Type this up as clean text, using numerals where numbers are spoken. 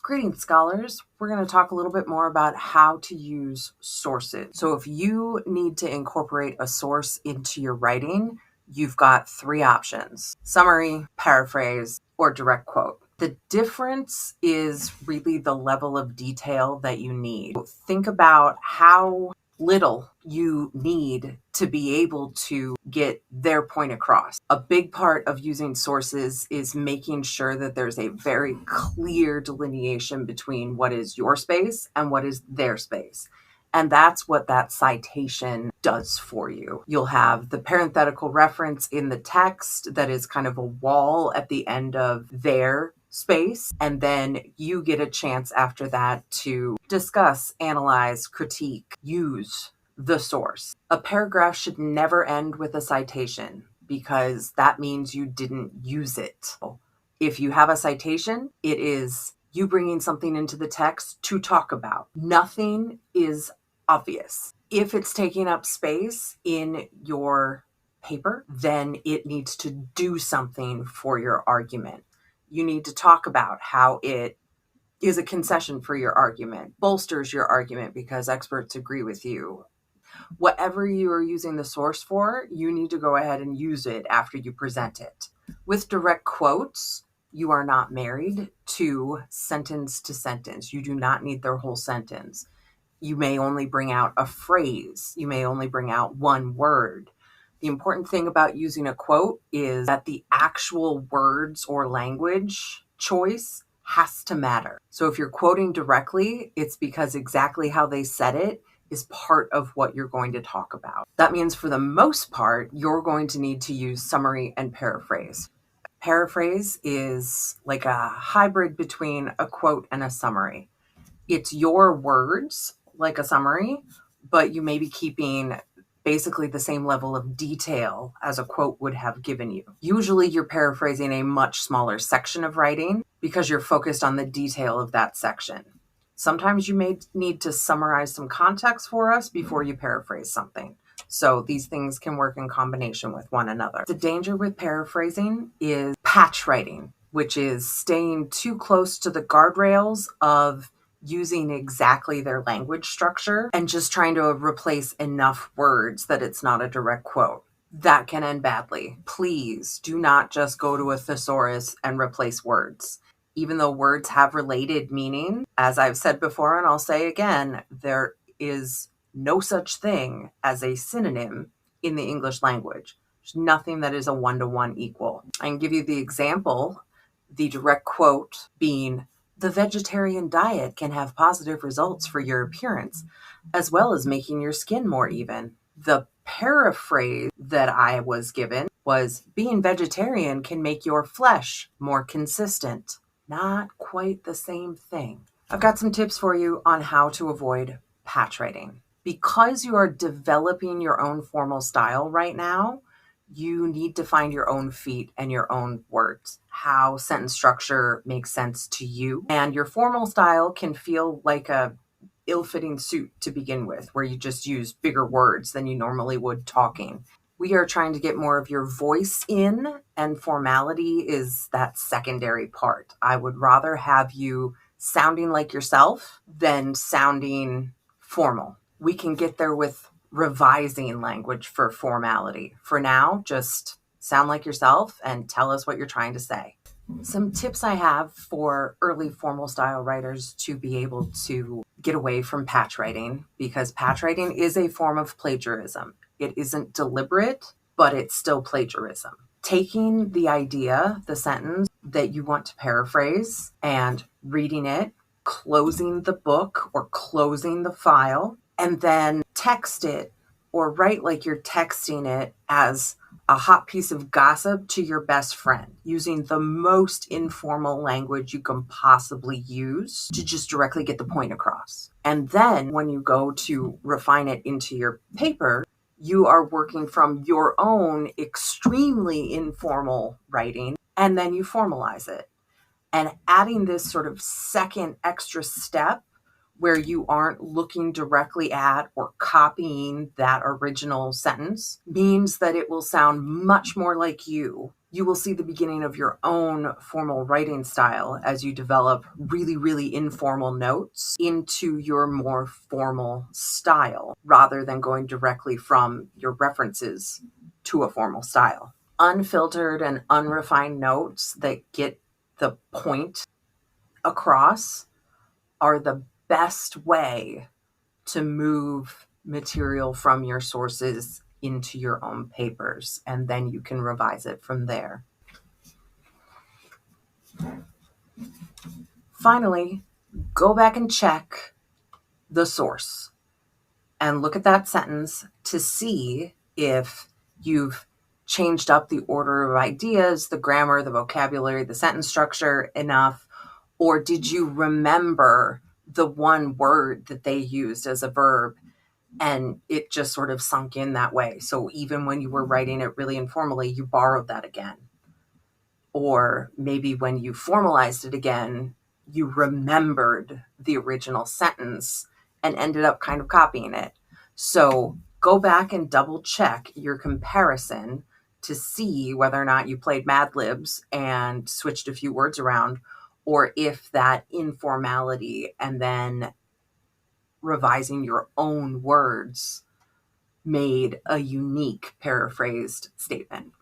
Greetings, scholars. We're going to talk a little bit more about how to use sources. So if you need to incorporate a source into your writing, you've got three options: summary, paraphrase, or direct quote. The difference is really the level of detail that you need. Think about how little you need to be able to get their point across. A big part of using sources is making sure that there's a very clear delineation between what is your space and what is their space. And that's what that citation does for you. You'll have the parenthetical reference in the text that is kind of a wall at the end of their space. And then you get a chance after that to discuss, analyze, critique, use the source. A paragraph should never end with a citation because that means you didn't use it. If you have a citation, it is you bringing something into the text to talk about. Nothing is obvious. If it's taking up space in your paper, then it needs to do something for your argument. You need to talk about how it is a concession for your argument, bolsters your argument because experts agree with you. Whatever you are using the source for, you need to go ahead and use it after you present it. With direct quotes, you are not married to sentence. You do not need their whole sentence. You may only bring out a phrase. You may only bring out one word. The important thing about using a quote is that the actual words or language choice has to matter. So if you're quoting directly, it's because exactly how they said it is part of what you're going to talk about. That means for the most part, you're going to need to use summary and paraphrase. Paraphrase is like a hybrid between a quote and a summary. It's your words like a summary, but you may be keeping basically the same level of detail as a quote would have given you. Usually you're paraphrasing a much smaller section of writing because you're focused on the detail of that section. Sometimes you may need to summarize some context for us before you paraphrase something. So these things can work in combination with one another. The danger with paraphrasing is patch writing, which is staying too close to the guardrails of using exactly their language structure and just trying to replace enough words that it's not a direct quote. That can end badly. Please do not just go to a thesaurus and replace words. Even though words have related meaning, as I've said before, and I'll say again, there is no such thing as a synonym in the English language. There's nothing that is a one-to-one equal. I can give you the example, the direct quote being, "The vegetarian diet can have positive results for your appearance, as well as making your skin more even." The paraphrase that I was given was, "Being vegetarian can make your flesh more consistent." Not quite the same thing. I've got some tips for you on how to avoid patch writing. Because you are developing your own formal style right now, you need to find your own feet and your own words, how sentence structure makes sense to you. And your formal style can feel like a ill-fitting suit to begin with, where you just use bigger words than you normally would talking. We are trying to get more of your voice in, and formality is that secondary part. I would rather have you sounding like yourself than sounding formal. We can get there with revising language for formality. For now, just sound like yourself and tell us what you're trying to say. Some tips I have for early formal style writers to be able to get away from patch writing, because patch writing is a form of plagiarism. It isn't deliberate, but it's still plagiarism. Taking the idea, the sentence that you want to paraphrase, and reading it, closing the book or closing the file, and then text it or write like you're texting it as a hot piece of gossip to your best friend, using the most informal language you can possibly use to just directly get the point across. And then when you go to refine it into your paper, you are working from your own extremely informal writing, and then you formalize it. And adding this sort of second extra step where you aren't looking directly at or copying that original sentence means that it will sound much more like you You will see the beginning of your own formal writing style as you develop really, really informal notes into your more formal style rather than going directly from your references to a formal style. Unfiltered and unrefined notes that get the point across are the best way to move material from your sources into your own papers, and then you can revise it from there. Finally, go back and check the source and look at that sentence to see if you've changed up the order of ideas, the grammar, the vocabulary, the sentence structure enough, or did you remember the one word that they used as a verb and it just sort of sunk in that way? So even when you were writing it really informally, you borrowed that again. Or maybe when you formalized it again, you remembered the original sentence and ended up kind of copying it. So go back and double check your comparison to see whether or not you played Mad Libs and switched a few words around, or if that informality and then revising your own words made a unique paraphrased statement.